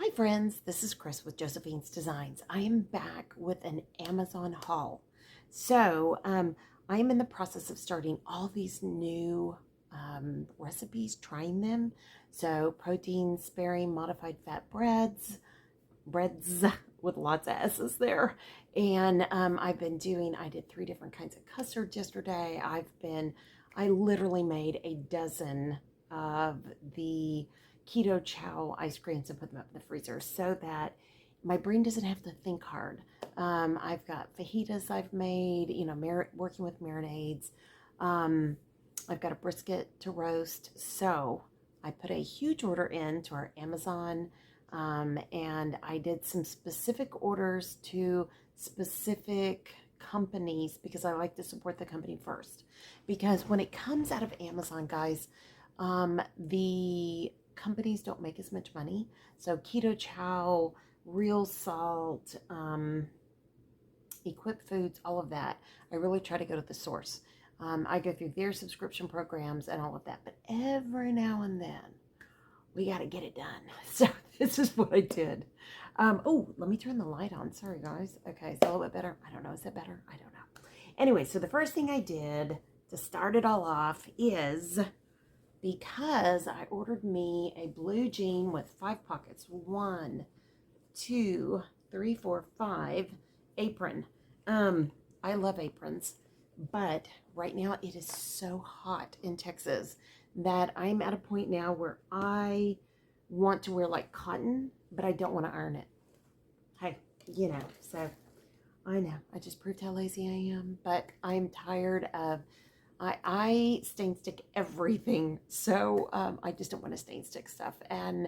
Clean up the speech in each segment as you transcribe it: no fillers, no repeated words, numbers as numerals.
Hi friends, this is Chris with Josephine's Designs. I am back with an Amazon haul. I am in the process of starting all these new recipes, trying them. So protein sparing modified fat breads with lots of S's there. And I did 3 different kinds of custards yesterday. I literally made a dozen of the keto chow ice creams and put them up in the freezer so that my brain doesn't have to think hard. I've got fajitas I've made, working with marinades. Um, I've got a brisket to roast. So I put a huge order in to our Amazon, and I did some specific orders to specific companies because I like to support the company first. Because when it comes out of Amazon, guys, the companies don't make as much money. So Keto Chow, Real Salt, Equip Foods, all of that, I really try to go to the source. I go through their subscription programs and all of that. But every now and then, we got to get it done. So this is what I did. Oh, let me turn the light on. Sorry, guys. Okay, is that a little bit better? I don't know. Is that better? I don't know. Anyway, so the first thing I did to start it all off is because I ordered me a blue jean with 5 pockets. 1, 2, 3, 4, 5 apron. I love aprons, but right now it is so hot in Texas that I'm at a point now where I want to wear like cotton, but I don't want to iron it. Hey, so I know I just proved how lazy I am, but I'm tired of I stain stick everything, so I just don't want to stain stick stuff, and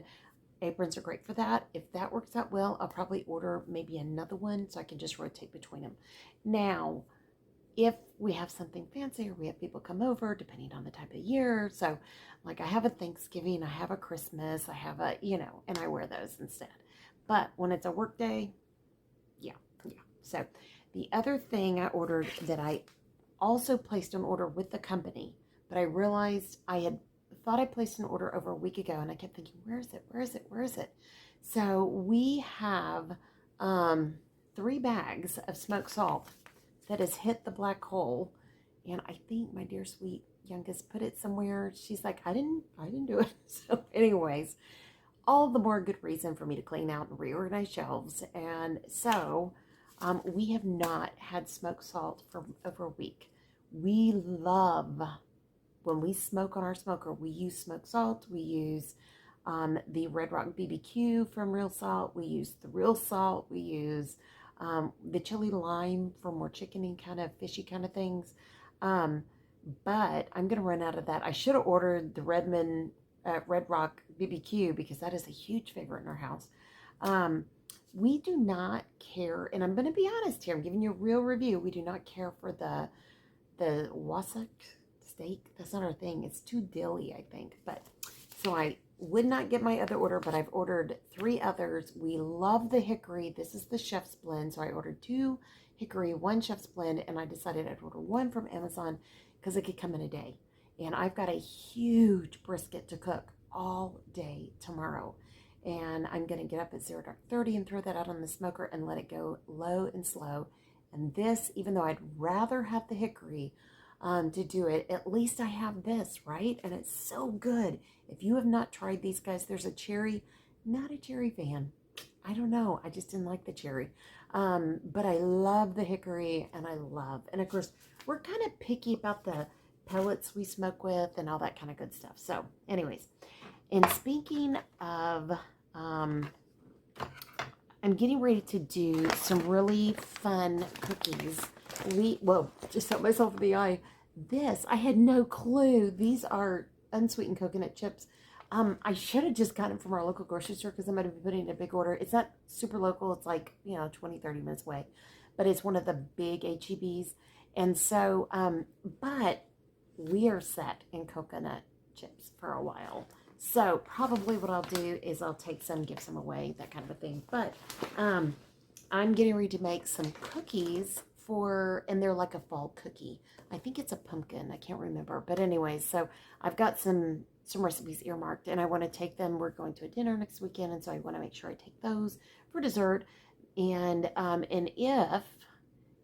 aprons are great for that. If that works out well, I'll probably order maybe another one so I can just rotate between them. Now, if we have something fancy or we have people come over, depending on the type of year, so like I have a Thanksgiving, I have a Christmas, I have and I wear those instead. But when it's a work day, yeah. So the other thing I ordered that I also placed an order with the company, but I realized I had thought I placed an order over a week ago, and I kept thinking, where is it? So we have 3 bags of smoked salt that has hit the black hole, and I think my dear sweet youngest put it somewhere. She's like, I didn't do it. So anyways, all the more good reason for me to clean out and reorganize shelves. And so we have not had smoked salt for over a week. We love, when we smoke on our smoker, we use smoked salt. We use the Red Rock BBQ from Real Salt. We use the Real Salt. We use the chili lime for more chickeny kind of fishy kind of things. But I'm going to run out of that. I should have ordered the Red Rock BBQ because that is a huge favorite in our house. We do not care, and I'm going to be honest here, I'm giving you a real review. We do not care for the Wassac steak. That's not our thing. It's too dilly, I think. But so I would not get my other order, but I've ordered 3 others. We love the hickory. This is the chef's blend. So I ordered 2 hickory, 1 chef's blend, and I decided I'd order 1 from Amazon because it could come in a day. And I've got a huge brisket to cook all day tomorrow. And I'm going to get up at 0:30 and throw that out on the smoker and let it go low and slow. And this, even though I'd rather have the hickory to do it, at least I have this, right? And it's so good. If you have not tried these guys, there's a cherry, not a cherry fan. I don't know. I just didn't like the cherry. But I love the hickory, and and of course, we're kind of picky about the pellets we smoke with and all that kind of good stuff. So anyways, and speaking of, I'm getting ready to do some really fun cookies. Just set myself in the eye. I had no clue. These are unsweetened coconut chips. I should have just gotten them from our local grocery store because I'm going to be putting in a big order. It's not super local. It's like, 20, 30 minutes away. But it's one of the big HEBs. And so, but we are set in coconut chips for a while. So probably what I'll do is I'll take some, give some away, that kind of a thing. But I'm getting ready to make some cookies and they're like a fall cookie. I think it's a pumpkin. I can't remember. But anyways, so I've got some some recipes earmarked, and I want to take them. We're going to a dinner next weekend, and so I want to make sure I take those for dessert. And if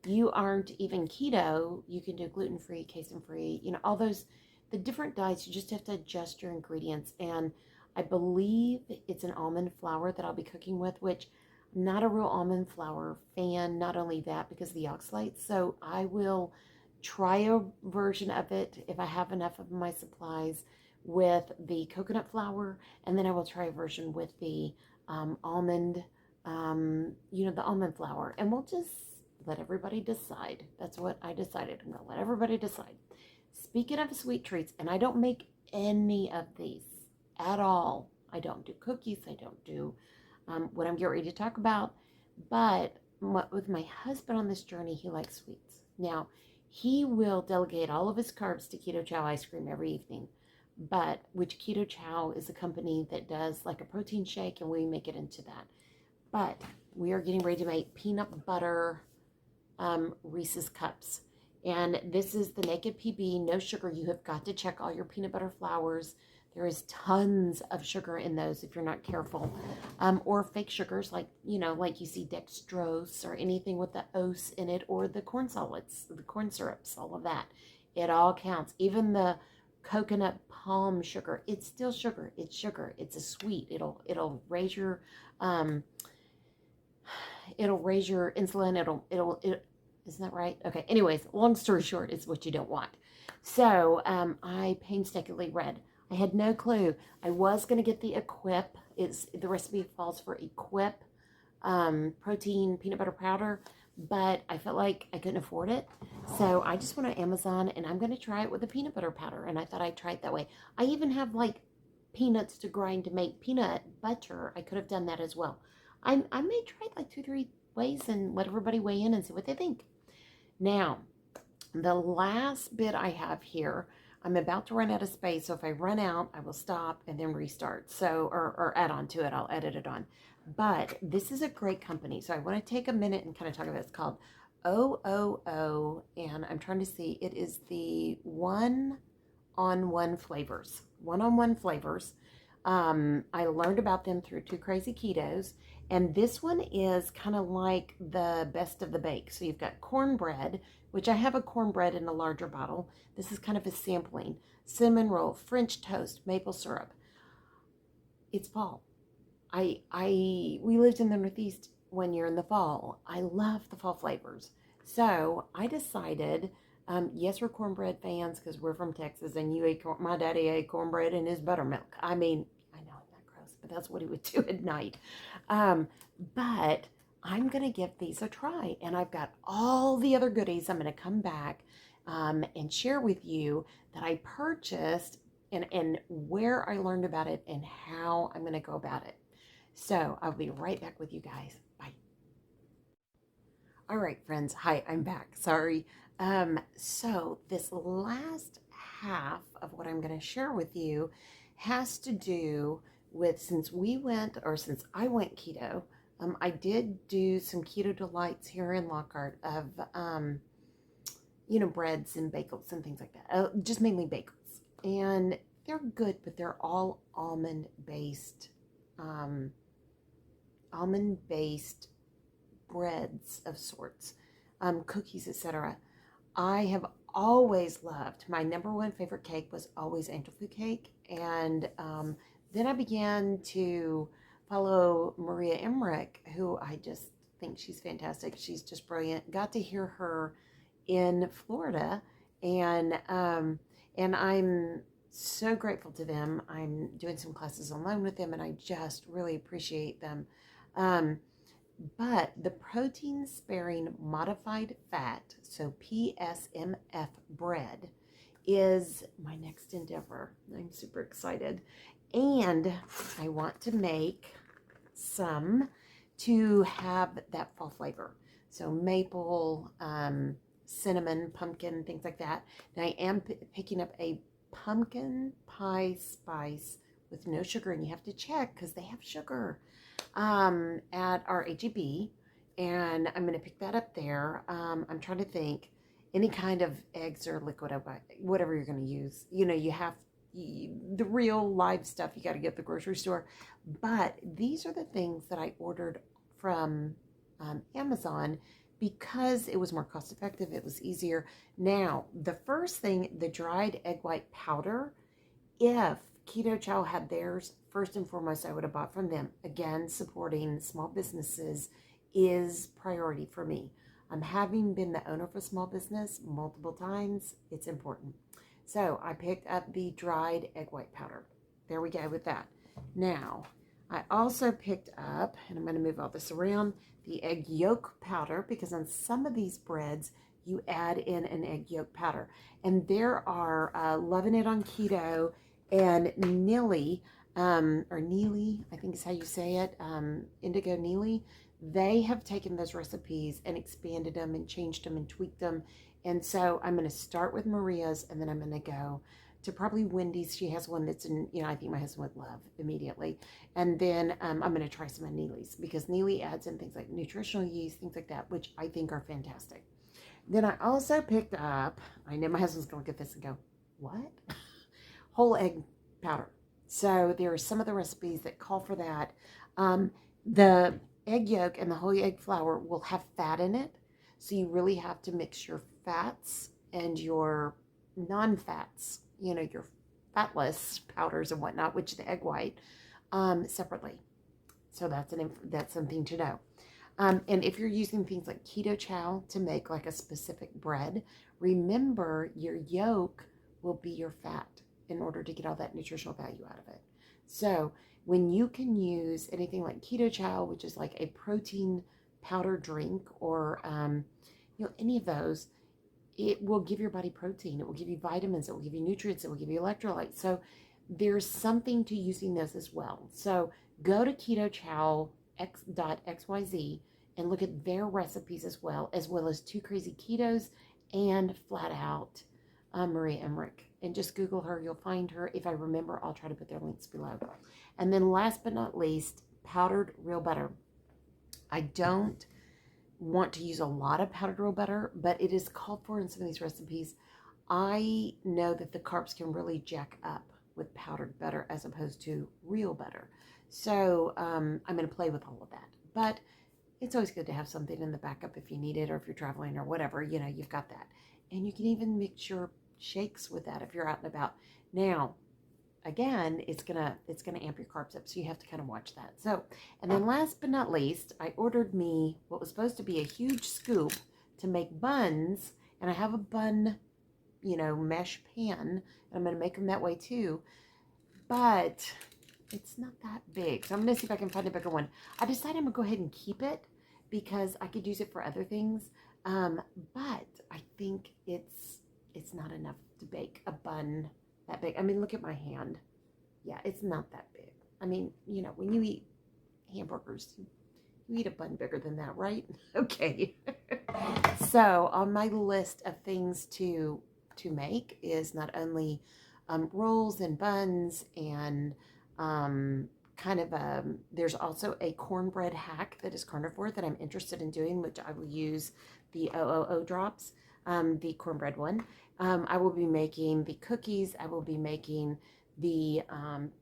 you aren't even keto, you can do gluten-free, casein-free, all those, the different diets. You just have to adjust your ingredients. And I believe it's an almond flour that I'll be cooking with, which I'm not a real almond flour fan. Not only that, because of the oxalates. So I will try a version of it if I have enough of my supplies with the coconut flour, and then I will try a version with the almond, the almond flour, and we'll just let everybody decide. That's what I decided. I'm going to let everybody decide. Speaking of sweet treats, and I don't make any of these at all. I don't do cookies. I don't do what I'm getting ready to talk about. But with my husband on this journey, he likes sweets. Now, he will delegate all of his carbs to Keto Chow ice cream every evening. But which Keto Chow is a company that does like a protein shake, and we make it into that. But we are getting ready to make peanut butter Reese's Cups. And this is the Naked PB, no sugar. You have got to check all your peanut butter flours. There is tons of sugar in those if you're not careful. Or fake sugars like you see dextrose or anything with the ose in it, or the corn solids, the corn syrups, all of that. It all counts. Even the coconut palm sugar, it's still sugar. It's sugar. It's a sweet. It'll raise your insulin. Isn't that right? Okay. Anyways, long story short, it's what you don't want. So I painstakingly read. I had no clue. I was going to get the Equip. The recipe falls for Equip protein peanut butter powder, but I felt like I couldn't afford it. So I just went on Amazon, and I'm going to try it with the peanut butter powder. And I thought I'd try it that way. I even have like peanuts to grind to make peanut butter. I could have done that as well. I may try it like 2-3 ways and let everybody weigh in and see what they think. Now, the last bit I have here, I'm about to run out of space. So if I run out, I will stop and then restart. So, or add on to it. I'll edit it on. But this is a great company. So I want to take a minute and kind of talk about it. It's called OOO. And I'm trying to see. It is the one-on-one flavors. One-on-one flavors. I learned about them through Two Crazy Ketos. And this one is kind of like the best of the bake. So you've got cornbread, which I have a cornbread in a larger bottle. This is kind of a sampling. Cinnamon roll, French toast, maple syrup. It's fall. We lived in the Northeast one year in the fall. I love the fall flavors. So I decided, yes, we're cornbread fans because we're from Texas, and my daddy ate cornbread in his buttermilk. I mean, I know, isn't that gross? But that's what he would do at night. But I'm going to give these a try, and I've got all the other goodies I'm going to come back and share with you that I purchased and where I learned about it and how I'm going to go about it. So I'll be right back with you guys. Bye. All right, friends. Hi, I'm back. Sorry. So this last half of what I'm going to share with you has to do with since I went keto. I did do some keto delights here in Lockhart of, breads and bagels and things like that. Just mainly bagels. And they're good, but they're all almond-based breads of sorts, cookies, etc. I have always loved, my number one favorite cake was always angel food cake. And then I began to follow Maria Emmerich, who I just think she's fantastic. She's just brilliant. Got to hear her in Florida, and I'm so grateful to them. I'm doing some classes online with them, and I just really appreciate them. But the protein sparing modified fat, so PSMF bread, is my next endeavor. I'm super excited. And I want to make some to have that fall flavor. So maple, cinnamon, pumpkin, things like that. And I am picking up a pumpkin pie spice with no sugar. And you have to check because they have sugar at our HEB. And I'm going to pick that up there. I'm trying to think any kind of eggs or liquid, whatever you're going to use. You the real live stuff you got to get at the grocery store. But these are the things that I ordered from Amazon because it was more cost effective. It was easier. Now, the first thing, the dried egg white powder, if Keto Chow had theirs, first and foremost, I would have bought from them. Again, supporting small businesses is priority for me. Having been the owner of a small business multiple times, it's important. So I picked up the dried egg white powder. There we go with that. Now, I also picked up, and I'm going to move all this around, the egg yolk powder, because on some of these breads, you add in an egg yolk powder. And there are Loving It on Keto and Neely, or Neely, I think is how you say it, Indigo Neely. They have taken those recipes and expanded them and changed them and tweaked them. And so I'm going to start with Maria's, and then I'm going to go to probably Wendy's. She has one that's in, I think my husband would love immediately. And then I'm going to try some of Neely's, because Neely adds in things like nutritional yeast, things like that, which I think are fantastic. Then I also picked up, I know my husband's going to look at this and go, what? Whole egg powder. So there are some of the recipes that call for that. The egg yolk and the whole egg flour will have fat in it. So you really have to mix your fats and your non-fats, your fatless powders and whatnot, which the egg white, separately. So that's something to know. And if you're using things like Keto Chow to make like a specific bread, remember your yolk will be your fat in order to get all that nutritional value out of it. So when you can use anything like Keto Chow, which is like a protein powder drink, or any of those, it will give your body protein. It will give you vitamins. It will give you nutrients. It will give you electrolytes. So there's something to using those as well. So go to ketochow.xyz and look at their recipes as well as Two Crazy Ketos and Flat Out Maria Emmerich. And just Google her. You'll find her. If I remember, I'll try to put their links below. And then last but not least, powdered real butter. I don't want to use a lot of powdered real butter, but it is called for in some of these recipes. I know that the carbs can really jack up with powdered butter as opposed to real butter. So I'm going to play with all of that. But it's always good to have something in the backup if you need it, or if you're traveling or whatever, you've got that. And you can even mix your shakes with that if you're out and about. Now, again, it's gonna amp your carbs up, so you have to kind of watch that. So, and then last but not least, I ordered me what was supposed to be a huge scoop to make buns, and I have a bun, mesh pan, and I'm gonna make them that way too, but it's not that big. So I'm gonna see if I can find a bigger one. I decided I'm gonna go ahead and keep it because I could use it for other things, but I think it's not enough to bake a bun that big. I mean, look at my hand. Yeah, it's not that big. I mean, when you eat hamburgers, you eat a bun bigger than that, right? Okay. So on my list of things to make is not only rolls and buns and there's also a cornbread hack that is carnivore that I'm interested in doing, which I will use the OOO drops, the cornbread one. I will be making the cookies. I will be making the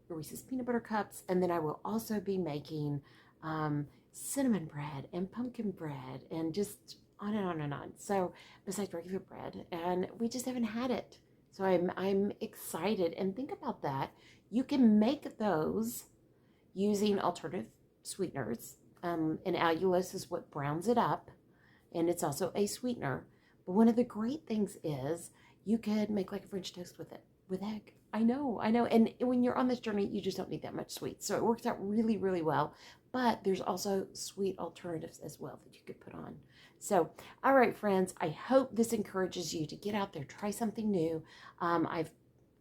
Reese's peanut butter cups, and then I will also be making cinnamon bread and pumpkin bread, and just on and on and on. So besides regular bread, and we just haven't had it. So I'm excited. And think about that. You can make those using alternative sweeteners, and allulose is what browns it up, and it's also a sweetener. But one of the great things is you could make like a French toast with it, with egg. I know. And when you're on this journey, you just don't need that much sweet. So it works out really, really well. But there's also sweet alternatives as well that you could put on. So, all right, friends, I hope this encourages you to get out there, try something new. I've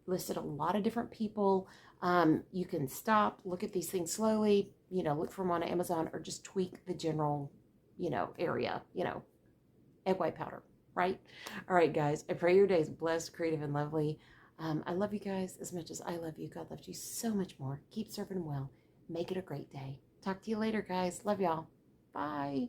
listed a lot of different people. You can stop, look at these things slowly, look for them on Amazon, or just tweak the general, area, egg white powder, right? All right, guys, I pray your day is blessed, creative, and lovely. I love you guys as much as I love you. God loves you so much more. Keep serving well. Make it a great day. Talk to you later, guys. Love y'all. Bye.